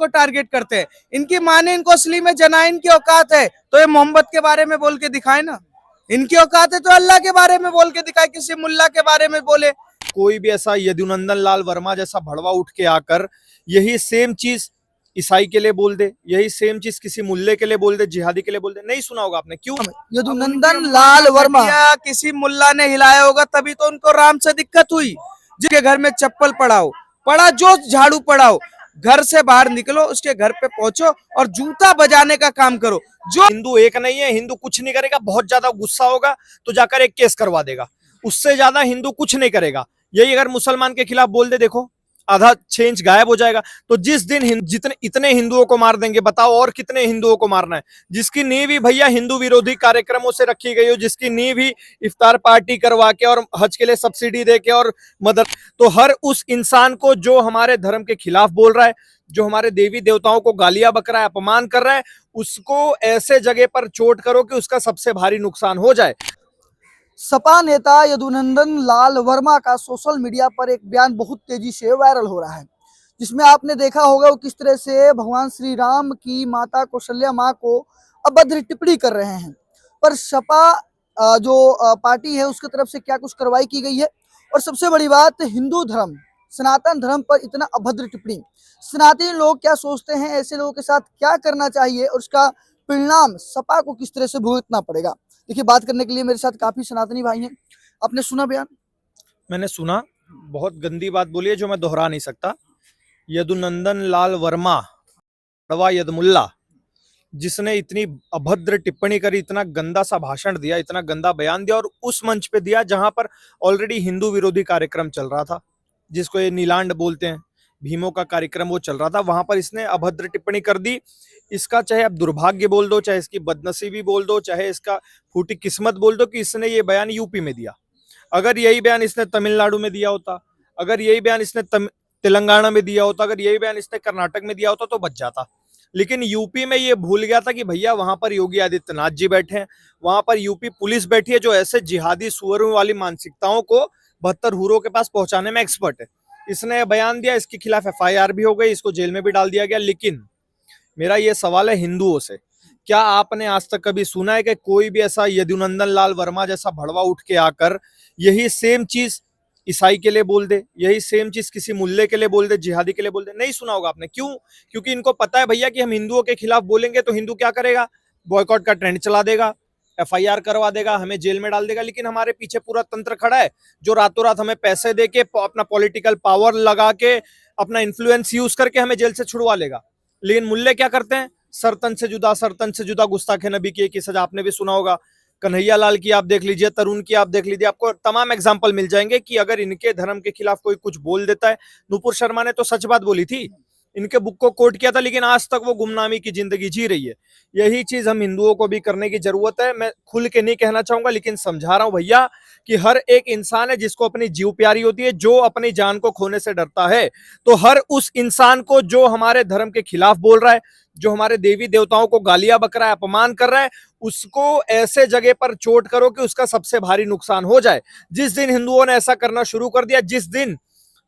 को टारगेट करते हैं। इनकी माँ ने इनको असली में जनाइन की औकात है तो ये मोहम्मद के बारे में बोल के दिखाए ना, इनकी औकात है तो अल्लाह के बारे में बोल के दिखाए, किसी मुल्ला के बारे में बोले। कोई भी ऐसा यदुनंदन लाल वर्मा जैसा भड़वा उठ के आकर यही सेम चीज ईसाई के लिए बोल दे, यही सेम चीज किसी मुल्ले के लिए बोल दे, जिहादी के लिए बोल दे, नहीं सुना होगा आपने। क्यों? यदुनंदन लाल वर्मा किसी मुल्ला ने हिलाया होगा तभी तो उनको राम से दिक्कत हुई। जिसके घर में चप्पल पड़ाओ पड़ा, जो झाड़ू पड़ाओ, घर से बाहर निकलो, उसके घर पे पहुंचो और जूता बजाने का काम करो। जो हिंदू एक नहीं है, हिंदू कुछ नहीं करेगा, बहुत ज्यादा गुस्सा होगा तो जाकर एक केस करवा देगा, उससे ज्यादा हिंदू कुछ नहीं करेगा। यही अगर मुसलमान के खिलाफ बोल दे, देखो आधा चेंज गायब हो जाएगा। तो जिस दिन जितने इतने हिंदुओं को मार देंगे, बताओ और कितने हिंदुओं को मारना है? जिसकी नींव ही भैया हिंदू विरोधी कार्यक्रमों से रखी गई हो, जिसकी नींव ही इफ्तार पार्टी करवा के और हज के लिए सब्सिडी दे के और मदद, तो हर उस इंसान को जो हमारे धर्म के खिलाफ बोल रहा है, जो हमारे देवी देवताओं को गालियां बक रहा है, अपमान कर रहा है, उसको ऐसे जगह पर चोट करो कि उसका सबसे भारी नुकसान हो जाए। सपा नेता यदुनंदन लाल वर्मा का सोशल मीडिया पर एक बयान बहुत तेजी से वायरल हो रहा है, जिसमें आपने देखा होगा वो किस तरह से भगवान श्री राम की माता कौशल्या माँ को अभद्र टिप्पणी कर रहे हैं। पर सपा जो पार्टी है उसकी तरफ से क्या कुछ कार्रवाई की गई है। और सबसे बड़ी बात, हिंदू धर्म सनातन धर्म पर इतना अभद्र टिप्पणी, सनातनी लोग क्या सोचते हैं, ऐसे लोगों के साथ क्या करना चाहिए और उसका परिणाम सपा को किस तरह से भुगतना पड़ेगा। देखिए, बात करने के लिए मेरे साथ काफी सनातनी भाई हैं। आपने सुना बयान? मैंने सुना, बहुत गंदी बात बोली है जो मैं दोहरा नहीं सकता। यदुनंदन लाल वर्मा बड़वा यदमुल्ला, जिसने इतनी अभद्र टिप्पणी करी, इतना गंदा सा भाषण दिया, इतना गंदा बयान दिया, और उस मंच पे दिया जहां पर ऑलरेडी हिंदू विरोधी कार्यक्रम चल रहा था, जिसको ये नीलांड बोलते हैं, भीमों का कार्यक्रम वो चल रहा था, वहां पर इसने अभद्र टिप्पणी कर दी। इसका चाहे आप दुर्भाग्य बोल दो, चाहे इसकी बदनसीबी बोल दो, चाहे इसका फूटी किस्मत बोल दो कि इसने ये बयान यूपी में दिया। अगर यही बयान इसने तमिलनाडु में दिया होता, अगर यही बयान इसने तेलंगाना में दिया होता, अगर यही बयान इसने कर्नाटक में दिया होता तो बच जाता। लेकिन यूपी में ये भूल गया था कि भैया वहां पर योगी आदित्यनाथ जी बैठे हैं, वहां पर यूपी पुलिस बैठी है जो ऐसे जिहादी सुअरों वाली मानसिकताओं को 72 हुरों के पास पहुंचाने में एक्सपर्ट है। इसने बयान दिया, इसके खिलाफ एफआईआर भी हो गई, इसको जेल में भी डाल दिया गया। लेकिन मेरा ये सवाल है हिंदुओं से, क्या आपने आज तक कभी सुना है कि कोई भी ऐसा यदुनंदन लाल वर्मा जैसा भड़वा उठ के आकर यही सेम चीज ईसाई के लिए बोल दे, यही सेम चीज किसी मुल्ले के लिए बोल दे, जिहादी के लिए बोल दे? नहीं सुना होगा आपने। क्यों? क्योंकि इनको पता है भैया कि हम हिंदुओं के खिलाफ बोलेंगे तो हिंदू क्या करेगा, बॉयकॉट का ट्रेंड चला देगा, एफआईआर करवा देगा, हमें जेल में डाल देगा। लेकिन हमारे पीछे पूरा तंत्र खड़ा है जो रातों रात हमें पैसे दे के, अपना पॉलिटिकल पावर लगा के, अपना इन्फ्लुएंस यूज करके हमें जेल से छुड़वा लेगा। लेकिन मुल्ले क्या करते हैं? सरतन से जुदा गुस्ताखे नबी की सजा आपने भी सुना होगा। कन्हैया लाल की आप देख लीजिए, तरुण की आप देख लीजिए, आपको तमाम एग्जाम्पल मिल जाएंगे कि अगर इनके धर्म के खिलाफ कोई कुछ बोल देता है, नुपुर शर्मा ने तो सच बात बोली थी, इनके बुक को कोट किया था, लेकिन आज तक वो गुमनामी की जिंदगी जी रही है। यही चीज हम हिंदुओं को भी करने की जरूरत है। मैं खुल के नहीं कहना चाहूंगा, लेकिन समझा रहा हूं भैया कि हर एक इंसान है जिसको अपनी जीव प्यारी होती है, जो अपनी जान को खोने से डरता है। तो हर उस इंसान को जो हमारे धर्म के खिलाफ बोल रहा है, जो हमारे देवी देवताओं को गालियां बक रहा है, अपमान कर रहा है, उसको ऐसे जगह पर चोट करो कि उसका सबसे भारी नुकसान हो जाए। जिस दिन हिंदुओं ने ऐसा करना शुरू कर दिया, जिस दिन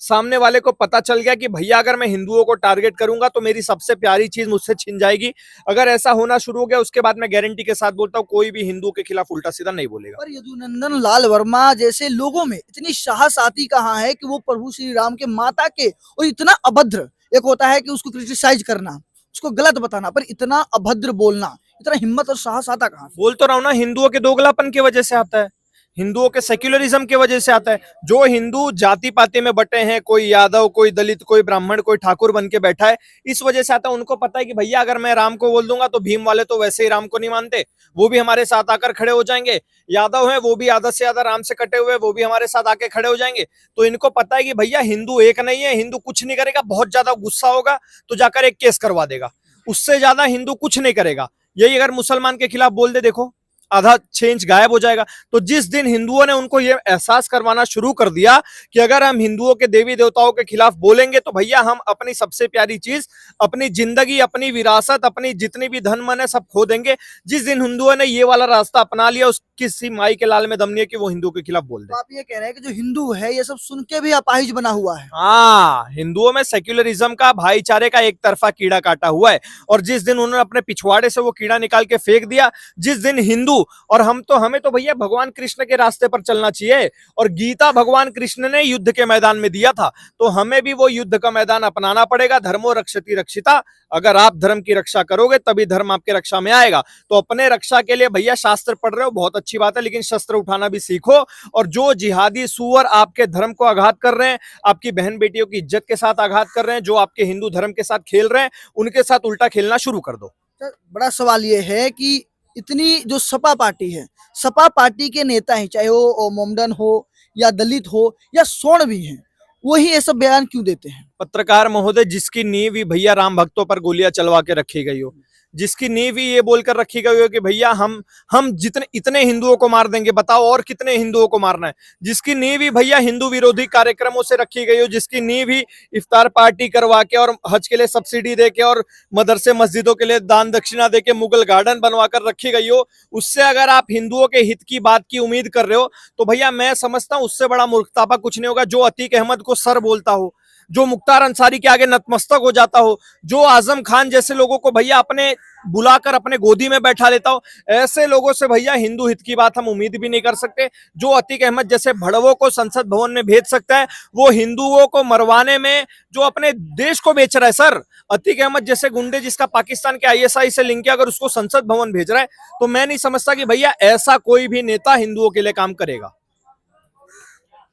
सामने वाले को पता चल गया कि भैया अगर मैं हिंदुओं को टारगेट करूंगा तो मेरी सबसे प्यारी चीज मुझसे छिन जाएगी, अगर ऐसा होना शुरू हो गया, उसके बाद मैं गारंटी के साथ बोलता हूं कोई भी हिंदू के खिलाफ उल्टा सीधा नहीं बोलेगा। पर यदुनंदन लाल वर्मा जैसे लोगों में इतनी साहस आती कहाँ है कि वो प्रभु श्री राम के माता के, और इतना अभद्र, एक होता है कि उसको क्रिटिसाइज करना, उसको गलत बताना, पर इतना अभद्र बोलना, इतना हिम्मत और साहस आता कहाँ? बोल तो रहा हूं ना, हिंदुओं के दोगलापन की वजह से आता है, हिंदुओं के सेक्युलरिज्म की वजह से आता है। जो हिंदू जाति पाति में बटे हैं, कोई यादव, कोई दलित, कोई ब्राह्मण, कोई ठाकुर बन के बैठा है, इस वजह से आता है। उनको पता है कि भैया अगर मैं राम को बोल दूंगा तो भीम वाले तो वैसे ही राम को नहीं मानते, वो भी हमारे साथ आकर खड़े हो जाएंगे। यादव है वो भी आधा से ज्यादा राम से कटे हुए, वो भी हमारे साथ आके खड़े हो जाएंगे। तो इनको पता है कि भैया हिंदू एक नहीं है, हिंदू कुछ नहीं करेगा, बहुत ज्यादा गुस्सा होगा तो जाकर एक केस करवा देगा, उससे ज्यादा हिंदू कुछ नहीं करेगा। यही अगर मुसलमान के खिलाफ बोल दे, देखो आधा चेंज गायब हो जाएगा। तो जिस दिन हिंदुओं ने उनको ये एहसास करवाना शुरू कर दिया कि अगर हम हिंदुओं के देवी देवताओं के खिलाफ बोलेंगे तो भैया हम अपनी सबसे प्यारी चीज, अपनी जिंदगी, अपनी विरासत, अपनी जितनी भी धन मन है सब खो देंगे। जिस दिन हिंदुओं ने ये वाला रास्ता अपना लिया, उस किसी माई के लाल में दम नहीं है कि वो हिंदू के खिलाफ बोल दे। तो आप ये कह रहे हैं कि जो हिंदू है ये सब सुन के भी अपाहिज बना हुआ है। हाँ, हिंदुओं में सेक्युलरिज्म का, भाईचारे का एक तरफा कीड़ा काटा हुआ है। और जिस दिन उन्होंने अपने पिछवाड़े से वो कीड़ा निकाल के फेंक दिया, जिस दिन हिंदू और हमें तो भैया भगवान कृष्ण के रास्ते पर चलना चाहिए। और गीता भगवान कृष्ण ने युद्ध के मैदान में दिया था, तो हमें भी वो युद्ध का मैदान अपनाना पड़ेगा। धर्मो रक्षति रक्षिता, अगर आप धर्म की रक्षा करोगे तभी धर्म आपके रक्षा में आएगा। तो अपने रक्षा के लिए भैया शास्त्र पढ़ रहे हो, बहुत अच्छी बात है, लेकिन शस्त्र उठाना भी सीखो। और जो जिहादी सुअर आपके धर्म को आघात कर रहे हैं, आपकी बहन बेटियों की इज्जत के साथ आघात कर रहे हैं, जो आपके हिंदू धर्म के साथ खेल रहे हैं, उनके साथ उल्टा खेलना शुरू कर दो। सर, बड़ा सवाल ये है कि इतनी जो सपा पार्टी है, सपा पार्टी के नेता हैं, चाहे वो मोमडन हो या दलित हो या सोण भी हैं, वही ये सब बयान क्यों देते हैं? पत्रकार महोदय, जिसकी नींव ही भैया राम भक्तों पर गोलियां चलवा के रखी गई हो, जिसकी नींव ही ये बोलकर रखी गई हो कि भैया हम जितने इतने हिंदुओं को मार देंगे, बताओ और कितने हिंदुओं को मारना है, जिसकी नींव ही भैया हिंदू विरोधी कार्यक्रमों से रखी गई हो, जिसकी नींव ही इफ्तार पार्टी करवा के और हज के लिए सब्सिडी दे के और मदरसे मस्जिदों के लिए दान दक्षिणा दे के मुगल गार्डन बनवा कर रखी गई हो, उससे अगर आप हिंदुओं के हित की बात की उम्मीद कर रहे हो तो भैया मैं समझता हूं उससे बड़ा मूर्खतापा कुछ नहीं होगा। जो अतीक अहमद को सर बोलता हो, जो मुख्तार अंसारी के आगे नतमस्तक हो जाता हो, जो आजम खान जैसे लोगों को भैया अपने बुलाकर अपने गोदी में बैठा लेता हो, ऐसे लोगों से भैया हिंदू हित की बात हम उम्मीद भी नहीं कर सकते। जो अतीक अहमद जैसे भड़वों को संसद भवन में भेज सकता है, वो हिंदुओं को मरवाने में जो अपने देश को बेच रहा है, सर अतीक अहमद जैसे गुंडे जिसका पाकिस्तान के आईएसआई से लिंक है, अगर उसको संसद भवन भेज रहा है तो मैं नहीं समझता कि भैया ऐसा कोई भी नेता हिंदुओं के लिए काम करेगा।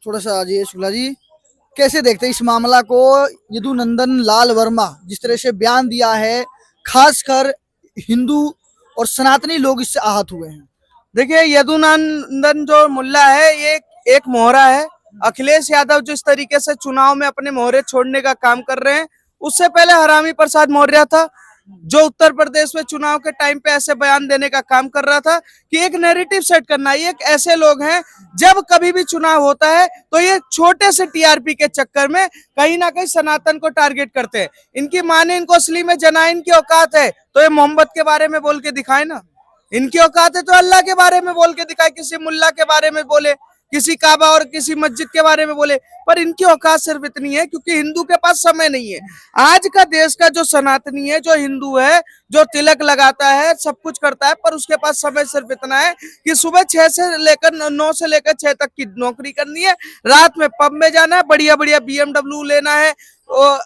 थोड़ा सा अजय शुक्ला जी, कैसे देखते हैं इस मामला को? यदुनंदन लाल वर्मा जिस तरह से बयान दिया है, खासकर हिंदू और सनातनी लोग इससे आहत हुए हैं। देखिए, यदुनंदन जो मुल्ला है ये एक मोहरा है। अखिलेश यादव जिस तरीके से चुनाव में अपने मोहरे छोड़ने का काम कर रहे हैं, उससे पहले हरामी प्रसाद मौर्य था जो उत्तर प्रदेश में चुनाव के टाइम पे ऐसे बयान देने का काम कर रहा था कि एक नैरेटिव सेट करना। ये एक ऐसे लोग हैं, जब कभी भी चुनाव होता है तो ये छोटे से टीआरपी के चक्कर में कहीं ना कहीं सनातन को टारगेट करते हैं। इनकी माँ ने इनको असली में जनाइन की औकात है तो ये मोहम्मद के बारे में बोल के दिखाए ना। इनकी औकात है तो अल्लाह के बारे में बोल के दिखाए, किसी मुल्ला के बारे में बोले, किसी काबा और किसी मस्जिद के बारे में बोले। पर इनकी औकात सिर्फ इतनी है क्योंकि हिंदू के पास समय नहीं है। आज का देश का जो सनातनी है, जो हिंदू है, जो तिलक लगाता है, सब कुछ करता है, पर उसके पास समय सिर्फ इतना है कि सुबह 6 से लेकर 9 से लेकर 6 तक की नौकरी करनी है, रात में पब में जाना है, बढ़िया बढ़िया BMW लेना है,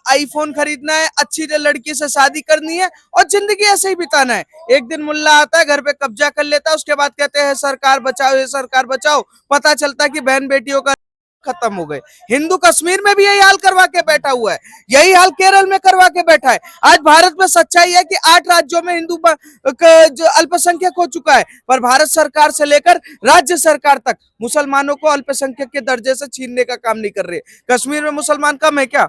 आईफोन खरीदना है, अच्छी लड़की से शादी करनी है और जिंदगी ऐसे ही बिताना है। एक दिन मुल्ला आता है, घर पे कब्जा कर लेता है, उसके बाद कहते हैं सरकार बचाओ, ये सरकार बचाओ। पता चलता है कि बहन बेटियों का खत्म हो गए। हिंदू कश्मीर में भी यही हाल करवा के बैठा हुआ है, यही हाल केरल में करवा के बैठा है। आज भारत में सच्चाई है कि 8 राज्यों में हिंदू जो अल्पसंख्यक हो चुका है, पर भारत सरकार से लेकर राज्य सरकार तक मुसलमानों को अल्पसंख्यक के दर्जे से छीनने का काम नहीं कर रही है। कश्मीर में मुसलमान कम है क्या?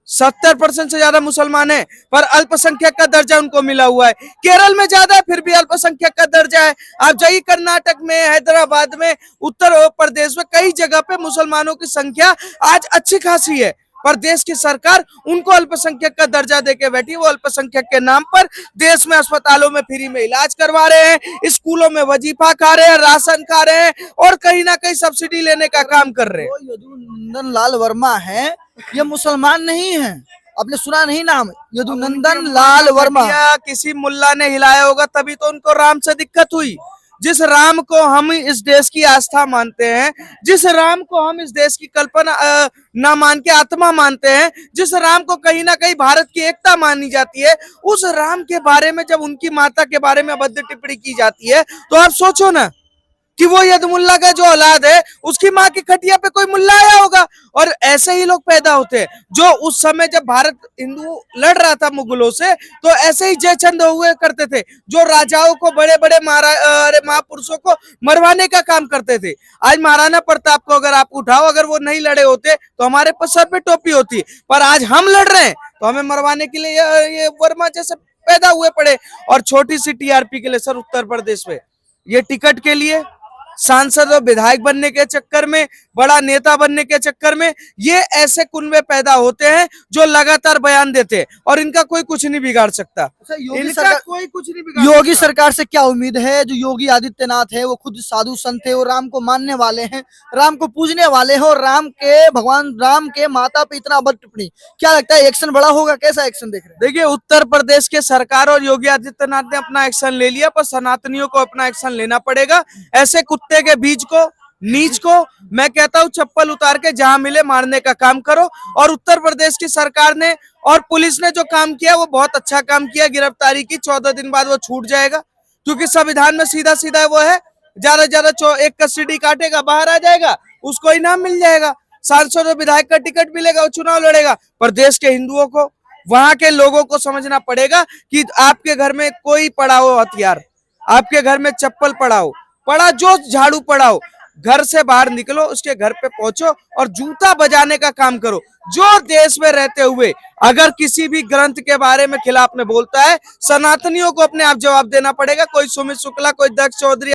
70% से ज्यादा मुसलमान है, पर अल्पसंख्यक का दर्जा उनको मिला हुआ है। केरल में ज्यादा है, फिर भी अल्पसंख्यक का दर्जा है। आप जाइए कर्नाटक में, हैदराबाद में, उत्तर प्रदेश में, कई जगह पे मुसलमानों की संख्या आज अच्छी खासी है, पर देश की सरकार उनको अल्पसंख्यक का दर्जा देके बैठी। वो अल्पसंख्यक के नाम पर देश में अस्पतालों में फ्री में इलाज करवा रहे हैं, स्कूलों में वजीफा खा रहे हैं, राशन खा रहे हैं और कहीं ना कहीं सब्सिडी लेने का काम कर रहे हैं। यदुनंदन लाल वर्मा है, ये मुसलमान नहीं है। आपने सुना नहीं नाम यदुनंदन लाल वर्मा? किसी मुल्ला ने हिलाया होगा तभी तो उनको राम से दिक्कत हुई। जिस राम को हम इस देश की आस्था मानते हैं, जिस राम को हम इस देश की कल्पना ना मान के आत्मा मानते हैं, जिस राम को कहीं ना कहीं भारत की एकता मानी जाती है, उस राम के बारे में जब उनकी माता के बारे में अभद्र टिप्पणी की जाती है तो आप सोचो ना कि वो यदमुल्ला का जो औलाद है उसकी माँ की खटिया पे कोई मुल्ला आया होगा। और ऐसे ही लोग पैदा होते हैं जो उस समय जब भारत हिंदू लड़ रहा था मुगलों से, तो ऐसे ही जयचंद हुए करते थे जो राजाओं को, बड़े बड़े महापुरुषों को मरवाने का काम करते थे। आज महाराणा प्रताप को अगर आप उठाओ, अगर वो नहीं लड़े होते तो हमारे सर पे टोपी होती, पर आज हम लड़ रहे हैं तो हमें मरवाने के लिए ये वर्मा जैसे पैदा हुए पड़े। और छोटी सी टीआरपी के लिए सर उत्तर प्रदेश में ये टिकट के लिए, सांसद और विधायक बनने के चक्कर में, बड़ा नेता बनने के चक्कर में ये ऐसे कुनबे पैदा होते हैं जो लगातार बयान देते हैं और इनका कोई कुछ नहीं बिगाड़ सकता। अच्छा, इनका कोई कुछ नहीं बिगाड़ योगी सकता। सरकार से क्या उम्मीद है? जो योगी आदित्यनाथ है वो खुद साधु संत है, वो राम को मानने वाले हैं, राम को पूजने वाले हैं और भगवान राम के माता पे इतना अभद्र टिप्पणी, क्या लगता है एक्शन बड़ा होगा? कैसा एक्शन देख रहे हैं? देखिए, उत्तर प्रदेश के सरकार और योगी आदित्यनाथ ने अपना एक्शन ले लिया, पर सनातनियों को अपना एक्शन लेना पड़ेगा। ऐसे कुत्ते के बीज को, नीच को मैं कहता हूँ चप्पल उतार के जहां मिले मारने का काम करो। और उत्तर प्रदेश की सरकार ने और पुलिस ने जो काम किया वो बहुत अच्छा काम किया। गिरफ्तारी की, 14 दिन बाद वो छूट जाएगा, क्योंकि संविधान में सीधा सीधा वो है, ज्यादा ज्यादा एक कस्टडी काटेगा, बाहर आ जाएगा, उसको इनाम मिल जाएगा, सांसद और विधायक का टिकट मिलेगा, वो चुनाव लड़ेगा। पर देश के हिंदुओं को, वहां के लोगों को समझना पड़ेगा कि आपके घर में कोई पड़ा हो हथियार, आपके घर में चप्पल पड़ा हो, पड़ा जो झाड़ू पड़ा हो, घर से बाहर निकलो, उसके घर पे पहुंचो और जूता बजाने का काम करो। जो देश में रहते हुए अगर किसी भी ग्रंथ के बारे में खिलाफ में बोलता है, सनातनियों को अपने आप जवाब देना पड़ेगा। कोई सुमित शुक्ला, कोई दक्ष चौधरी